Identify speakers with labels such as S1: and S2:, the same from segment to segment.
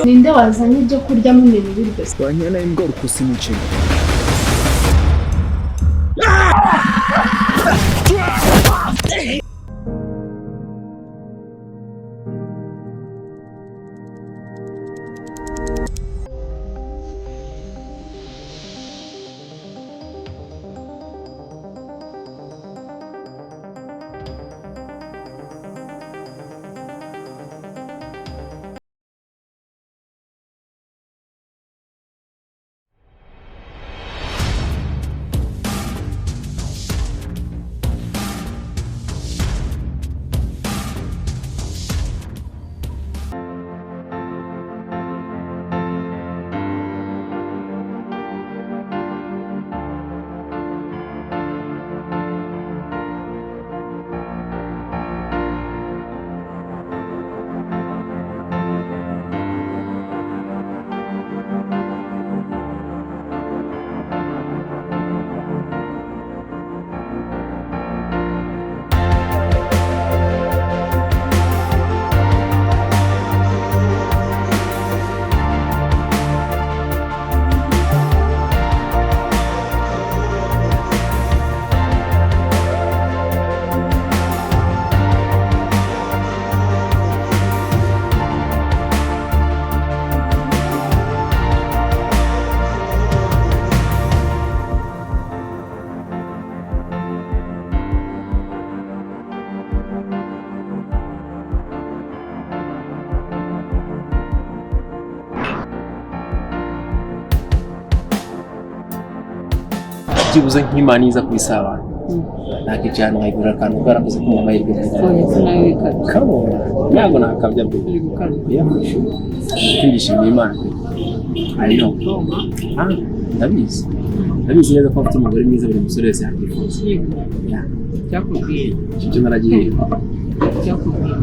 S1: ninde wazanye ibyo kurya mu bintu biryo
S2: wanyana imbwa urukusimuce
S3: byibuze nk'Imana iza kubisaba nakijana nkayigura akantu karakoze ku mahirwe kabona ntabwo nakabya bwo kwishimira Imana ayo ndabizi neza ko afite umugore mwiza buri musore wese yakwifuza
S4: cyakubwiye
S3: cyo naragiye
S4: cyakubwiye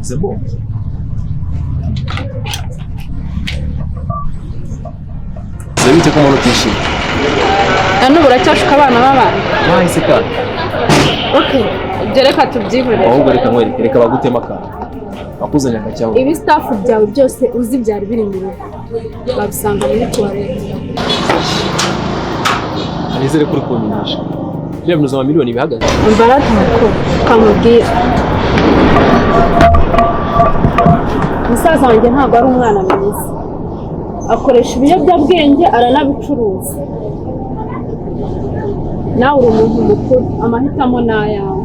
S3: C'est bon. Zabite kama unatishia.
S1: Ano buracyashuka abana b'abana.
S3: Wahise ka.
S1: Okay. Gereka tubyibure.
S3: Ahubwo reka bagutema ka. Bakuzanya akacyaho.
S1: Ibi staff byawe byose uzi byari biri mu rugo. Babisanga muri toilette.
S3: Alizere kuri kunyisha. Leo mnazama milioni bihagaze.
S1: Mbarata ko kamubwira. Musaza wanjye ntabwo ari umwana mwiza. Akoresha ibiyobyabwenge aranabicuruza. Nawe uri umuntu mukuru amahitamo n'ayawe.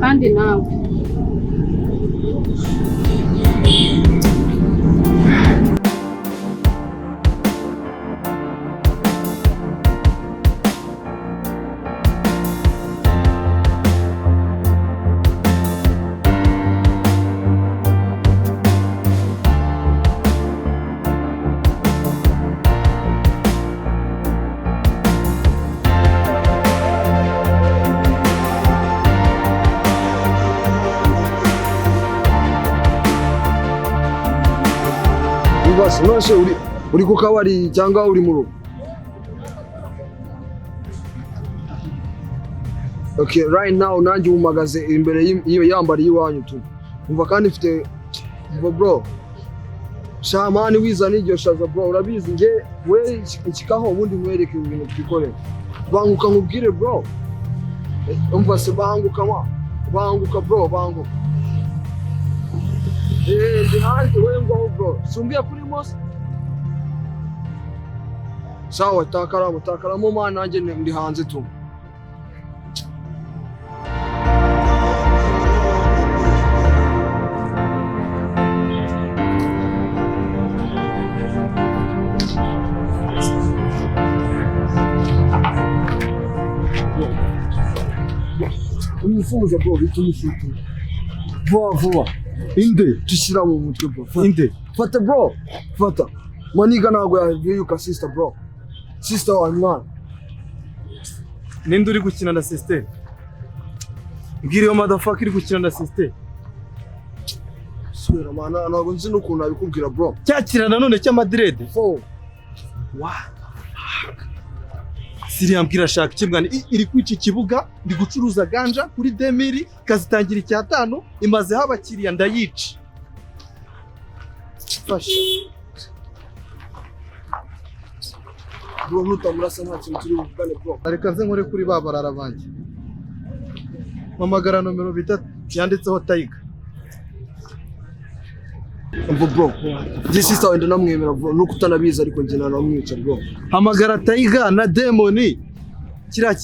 S1: Kandi nawe
S5: nose uri ku kabari cyangwa uri mu rugo? Okay, right now nanjye umagaze imbere y'iyo yambari yiwanyu tu. Umva kandi mfite bro. Shamani wizana iryo shaza bro urabizi nge we ikikaho ubundi mwereke ibintu twikorera banguka nkubwire bro umva se banguka bro banguka ndi hanze we ngo bro sumbiye kuri mose sawa takaramo mana nanjye ndi hanze tu Umufuza bro bitumufutu vuba inde tushira mu mutwe bro inde fata bro fata maniga nago yayuka sister bro sister wa mwana
S6: ninde uri gukina na sister ngiri yo motherfucker iri gukina na sister
S5: swera mana nago nzi nukuntu abikubwira bro
S6: cyakira nanone cy'amadrede
S5: fo
S6: Siriya mbwira shaka kimwana iri kwica ikibuga ndi gucuruza ganja kuri 2000 kazitangira icyatano imaze habakiriya ndayica fasha
S5: bro nutamurasa nta kintu turi buvugane bro
S6: areka nze nkore kuri babarara banje mamagara nomero bitatu yanditseho Tiger
S5: bro this sister wenda namwemera bro nuko utanabiza ariko njye namwica bro
S6: hamagara Tiger na Demoni kira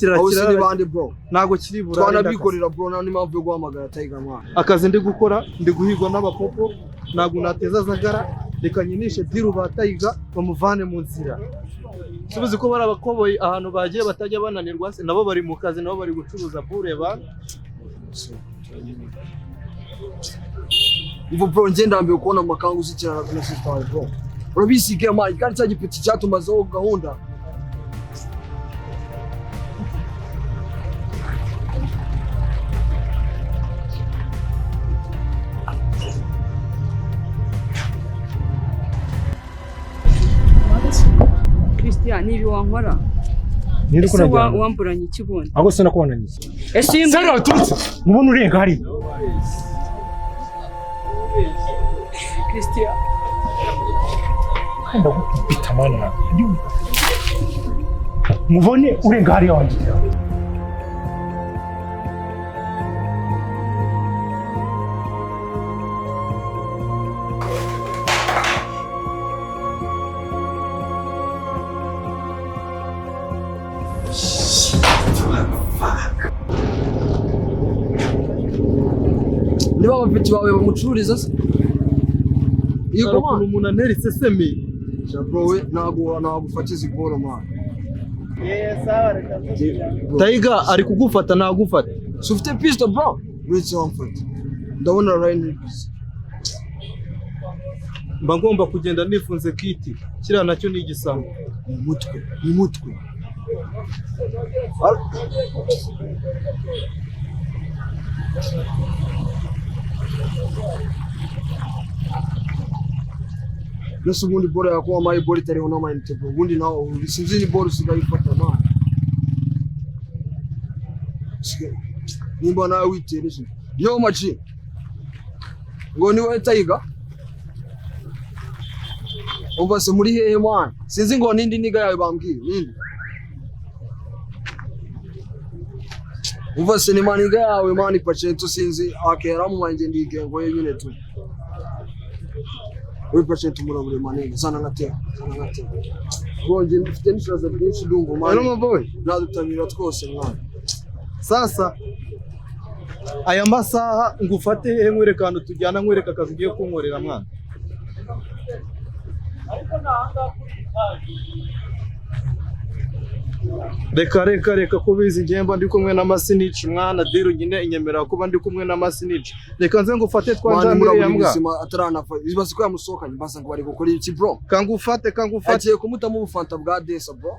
S5: bande bro
S6: nago kiri burara
S5: twanabikorera bro nani mpamvu yo guhamagara Tiger mwana
S6: akazi ndi gukora ndi guhigwa n'abapopo nago nateza zagara reka nyinishe diru ba Tiger bamuvane mu nzira subize ko bari abakoboyi ahantu bagiye batajya bananirwa se nabo bari mu kazi nabo bari gucuruza bure ba
S5: Ivo bro ndambiwe kubona amakangu zikirana na sister bro urabisige amayi kandi cyagipiti cyatumazeho gahunda
S4: Christian nibi wankora
S2: Niri kuna jana
S4: wamburanye ikibone
S2: Ago sina kubona nyise
S4: Esimba
S2: Sanga uturutse mubona urenga hari
S4: Christian
S2: Kanda gupita mana mubone urenga hari wanje
S5: niba abafiti bawe bamucururiza se
S6: yego man umuntu aneritse semi
S5: bro we nagufata izikoro man
S6: sawa reka Tiger ari kugufata nagufata
S5: so ufite pistol bro witse wamfata ndabona line
S6: mba ngomba kugenda nifunze kiti kira nacyo ni igisambo
S5: mu mutwe Nese ubundi bora yakuwa mayi bora itariho n'amayinite bro ubundi naho sinzi ni bora usigayifata man nimba nawe witereje yo machi ngo ni wowe Tiger umva se muri hehe man sinzi ngo nindi niga yawe bambwiye nindi umva se ni maniga yawe man ipacento sinzi akera mu manje ndigengo yenyine tu we pacento murabure manene sana ngatera bonje ndifite nishaza byinshi ndumva man
S6: no boy
S5: nadutamira twose mwana
S6: sasa aya masaha ngufate he nkwerekana tujyana nkwereka akazi ugiye kunkorera mwana reka ko bizi ngemba ndi kumwe na Masinici mwana diru nyine inyemera kuba ndi kumwe na Masinici reka nze ngufate twanjamire ya mbwa
S5: ataranafa bibaze ko yamusohokanye mbasa ngo bari gukora iki bro
S6: kangufate
S5: agiye kumuta mu bufanta bwa desa bro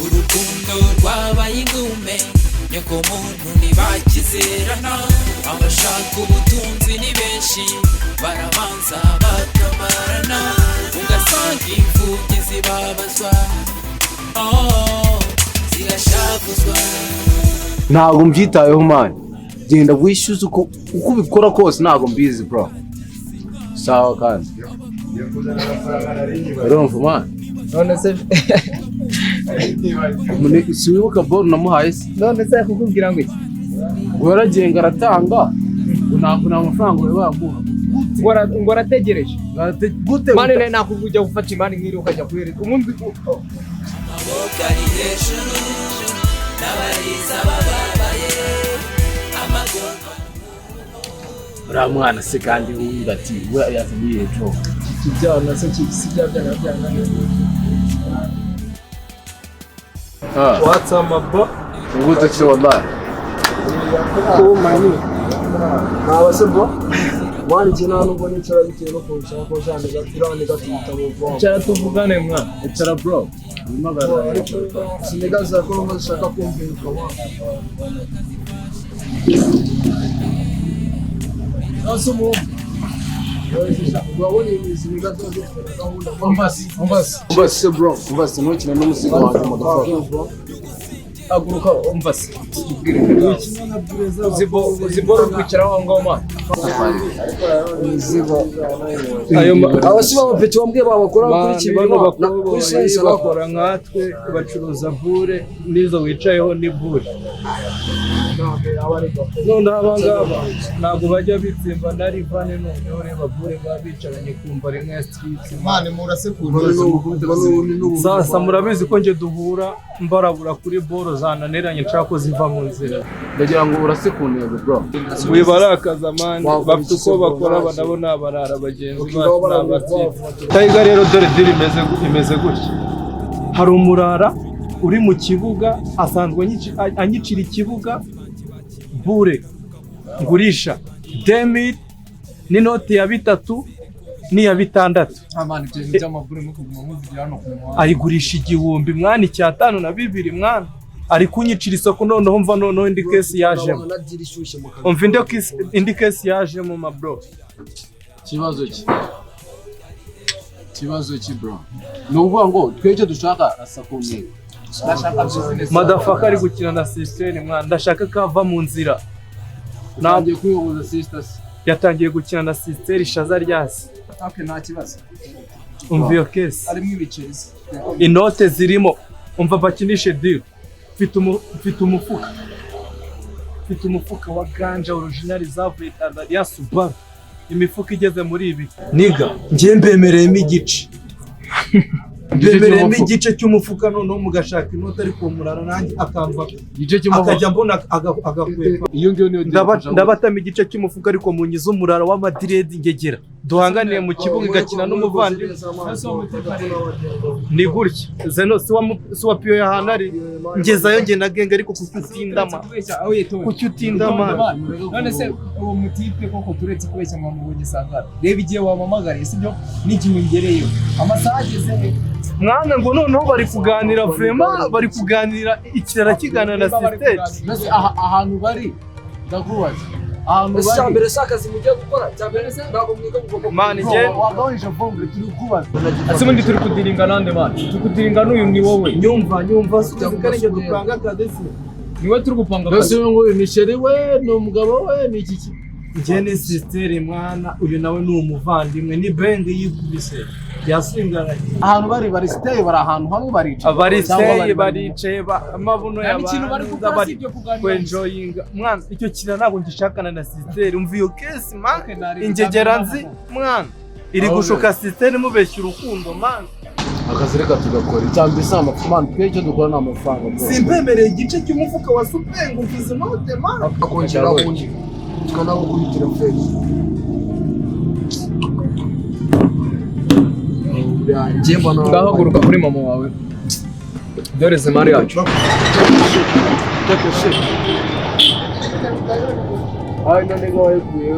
S7: urukundo rwabaye ingume nyoko muntu ntibakizerana abashaka ubutunzi ni benshi barabanza bakamarana ugasanga imfubyi zibabazwa bavuzwa.
S8: ntabwo mbyitayeho man, genda wishyuze uko ubikora kose, ntabwo mbizi bro. Sawa kandi urumva man,
S5: none se
S8: siwibuka ball namuhaye se?
S5: none se kukubwira ngo iki
S8: Waragenga aratanga, ntabwo nta mafaranga we baguha.
S5: ngo arategereje
S8: Gute
S5: mani ne nakujya gufata imani nk'iri ukajya kuhereza umuntu
S7: Amaboko ari hejuru n'abariza bababaye amagorwa.
S3: uriya mwana se kandi wumva ati we yazaniye ejo
S5: ibyana se si byana watsama
S8: Ugute se wallahi.
S5: ko mani naba se bro mani jina nubwo nicara bitewe no kunshaka ko cyane gatirane gatita bo cyara tuvugane mwa
S8: Etara bro.
S5: sinigaza ko ngashaka kumvira kwa asumo
S8: Umbase bro, umbase ntukine n'umusigo wanjye motherfucker.
S5: aguruka umvase uziboro kwicara aho ngaho ma ayo abasiba bafite bamwe babakora kuri kibano kuri sense bakora nkatwe bacuruza bure nizo wicayeho ni bure none abangaba ntabwo bajya bitsimba na rivane noneho reba bure babicaranye kumva rimwe ya street
S6: mane murasekura
S5: sasa murabizi ko nje duhura mbarabura kuri boro zananiranye nshaka ko ziva mu nzira
S8: Ndagira ngo urasekunde bro.
S5: wibarakaza mani bafite uko bakora banabo nabarara bagenzi bacu n'abatifu Tiger rero dore diri imeze gutya hari umurara uri mu kibuga asanzwe anyicira ikibuga bure ngurisha 2000 n'inoti ya 3 n'iya 6
S6: amane byo by'amabure mu kuguma muzigira hano kumwa
S5: ayigurisha 1000 mwana icyatanu na 2 mwana ari kunyicira isoko noneho mva noneho indi case yajemo umva indi case yajemo ma bro
S8: Kibazo ki bro. Nuvuga ngo twece dushaka asakomye.
S5: madafaka ari gukina na system mwana ndashaka kava mu nzira
S8: Ntabwo kwiyoboza sisters.
S5: yatangiye gukina na system ishaza ryasi
S6: okay nta kibazo
S5: umva iyo case
S6: arimo ibicezi
S5: inote zirimo umva bakinishe deal mfite umufuka wa ganja original zavuye Tanzania Subaru imifuka igeze muri ibi niga ngiye mbemereyemo igice mbemereyemo igice cy'umufuka noneho mugashaka inota ariko murara nanjye akamva akajya mbona agakwepa
S8: Iyo ngiyo niyo
S5: ndabatama igice cy'umufuka ariko munyiza umurara w'amadiredi ngegera duhanganiye mu kibuga igakina n'umuvandimwe ni gutya zeno si wa piyo yahantu ari ngezayo nge na genge ariko kuki utindama
S6: none se uwo mutipe koko turetse kubeshya ngo mubonye sangara reba igihe wamamagariye sibyo n'igihe ngereyo amasaha ageze
S5: mwana ngo noneho bari kuganira vraiment bari kuganira ikirara kiganira na system
S8: ahantu bari ndakubaza. Ahantu bari
S5: cyambere sakazi mugiye gukora cyambere se ntabwo mwiga gukora man je
S8: wagabanje vumbi turi kubaza.
S5: asimundi turi kudiringa nande man turi kudiringa n'uyu ni wowe nyumva sukarenje dupanga kadesi niwe turi gupanga
S8: Bose ngo ni sheri we no mugabo we ni iki
S5: njene system mwana uyu nawe ni umuvandimwe ni band yikubise yasingana
S8: ahantu bari stay bari ahantu hamwe barica
S5: baricaye amabuno y'abantu bari enjoying mwana icyo kira ntabwo ngishakana na system umva iyo case man ingegera nzi mwana iri gushuka system mubeshya urukundo man
S8: akazi reka tugakora icyambi sa amafaranga twece dukora na amafaranga
S5: simpemereye igice cy'umufuka wa supengo mvuze note man
S8: akongera undi
S5: tukana gukubitira feri ngahaguruka kuri mama wawe dore zemari yacu
S8: Ay no nego wawe kuyo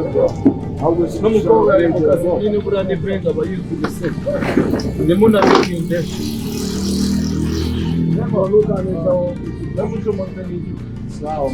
S8: ahubwo
S5: n'umukobwa ari mu kazi nyine buriya ni brenga aba yikubise ndimo nabikindesha sawa